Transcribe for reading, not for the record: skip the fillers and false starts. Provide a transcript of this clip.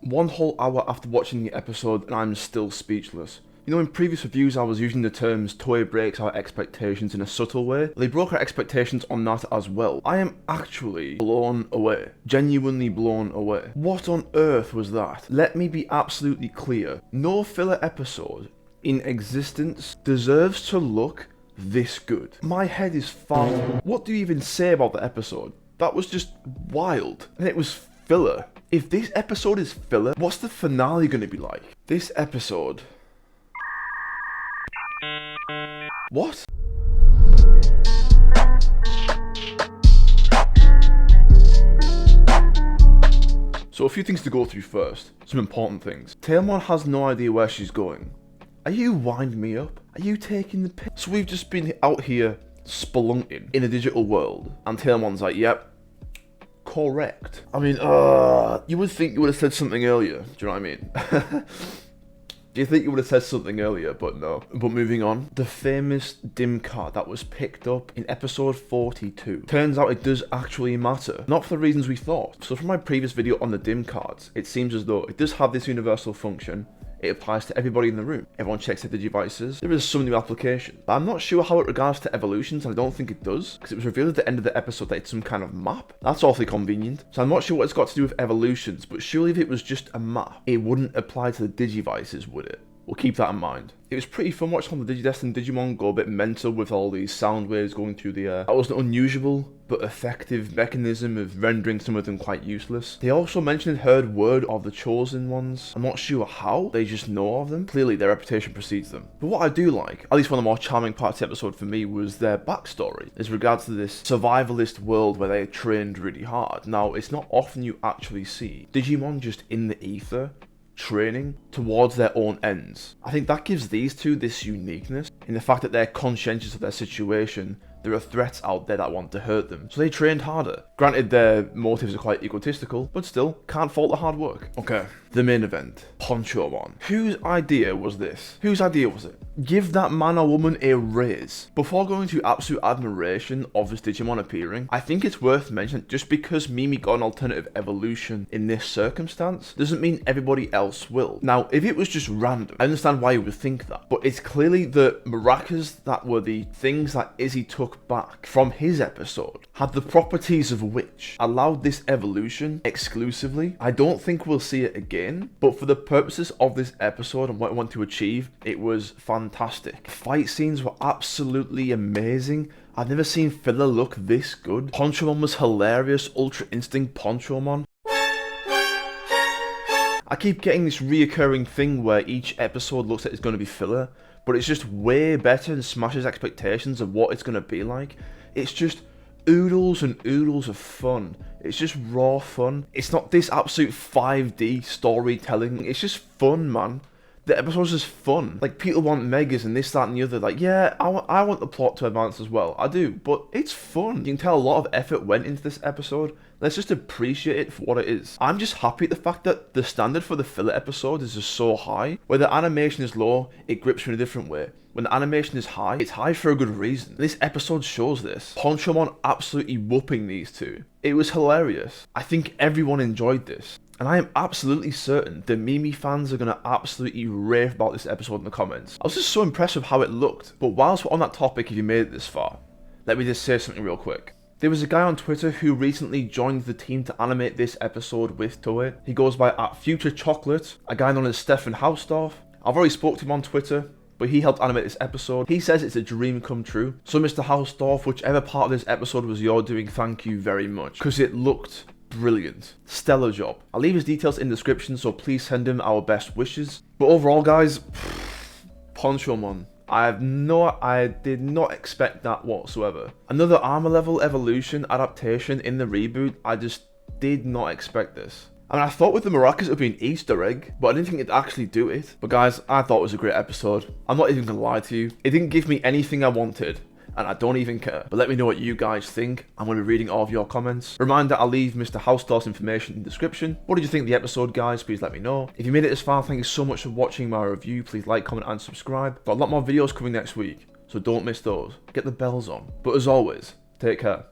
One whole hour after watching the episode and I'm still speechless. You know, in previous reviews I was using the terms Toei breaks our expectations in a subtle way. They broke our expectations on that as well. I am actually blown away. Genuinely blown away. What on earth was that? Let me be absolutely clear. No filler episode in existence deserves to look this good. My head is far. What do you even say about the episode? That was just wild. And it was filler. If this episode is filler, what's the finale gonna be like? This episode... What? So a few things to go through first. Some important things. Etemon has no idea where she's going. Are you winding me up? Are you taking the piss? So we've just been out here spelunking in a digital world. And Etemon's like, yep. Correct. I mean, you would think you would have said something earlier. Do you know what I mean? Do you think you would have said something earlier, but no. But moving on, the famous dim card that was picked up in episode 42. Turns out it does actually matter, not for the reasons we thought. So from my previous video on the dim cards, it seems as though it does have this universal function. It applies to everybody in the room. Everyone checks their devices. There is some new application, but I'm not sure how it regards to evolutions, and I don't think it does, because it was revealed at the end of the episode that it's some kind of map. That's awfully convenient. So I'm not sure what it's got to do with evolutions, but surely if it was just a map, it wouldn't apply to the digivices, would it? We'll keep that in mind. It was pretty fun watching the Digidesk and Digimon go a bit mental with all these sound waves going through the air. That was an unusual but effective mechanism of rendering some of them quite useless. They also mentioned heard word of the chosen ones. I'm not sure how, they just know of them. Clearly their reputation precedes them. But what I do like, at least one of the more charming parts of the episode for me, was their backstory as regards to this survivalist world where they trained really hard. Now, it's not often you actually see Digimon just in the ether, training towards their own ends. I think that gives these two this uniqueness in the fact that they're conscientious of their situation. There are threats out there that want to hurt them, so they trained harder. Granted, their motives are quite egotistical, but still, can't fault the hard work. Okay, the main event, Ponchomon. Whose idea was this? Whose idea was it? Give that man or woman a raise. Before going to absolute admiration of this Digimon appearing, I think it's worth mentioning just because Mimi got an alternative evolution in this circumstance doesn't mean everybody else will. Now, if it was just random, I understand why you would think that, but it's clearly the maracas that were the things that Izzy took back from his episode had the properties of which allowed this evolution exclusively. I don't think we'll see it again, but for the purposes of this episode and what I want to achieve, it was fantastic. Fight scenes were absolutely amazing. I've never seen filler look this good. Ponchomon was hilarious. Ultra Instinct Ponchomon. I keep getting this reoccurring thing where each episode looks like it's going to be filler, but it's just way better and smashes expectations of what it's going to be like. It's just oodles and oodles of fun. It's just raw fun. It's not this absolute 5D storytelling. It's just fun, man. The episode's just fun. Like, people want megas and this, that, and the other. Like, yeah, I want the plot to advance as well. I do, but it's fun. You can tell a lot of effort went into this episode. Let's just appreciate it for what it is. I'm just happy at the fact that the standard for the filler episode is just so high. Where the animation is low, it grips you in a different way. When the animation is high, it's high for a good reason. This episode shows this. Ponchomon absolutely whooping these two. It was hilarious. I think everyone enjoyed this. And I am absolutely certain the Mimi fans are going to absolutely rave about this episode in the comments. I was just so impressed with how it looked. But whilst we're on that topic, if you made it this far, let me just say something real quick. There was a guy on Twitter who recently joined the team to animate this episode with Toei. He goes by @FutureChocolate, a guy known as Stefan Hausdorff. I've already spoke to him on Twitter, but he helped animate this episode. He says it's a dream come true. So Mr. Hausdorff, whichever part of this episode was your doing, thank you very much. Because it looked brilliant. Stellar job. I'll leave his details in the description, so please send him our best wishes. But overall, guys, Ponchomon. I did not expect that whatsoever. Another armor level evolution adaptation in the reboot. I just did not expect this. I mean, I thought with the maracas it would be an Easter egg, but I didn't think it'd actually do it. But guys, I thought it was a great episode. I'm not even gonna lie to you. It didn't give me anything I wanted, and I don't even care. But let me know what you guys think. I'm going to be reading all of your comments. Reminder, I'll leave Mr. Hausdorff's information in the description. What did you think of the episode, guys? Please let me know. If you made it this far, thank you so much for watching my review. Please like, comment, and subscribe. Got a lot more videos coming next week, so don't miss those. Get the bells on. But as always, take care.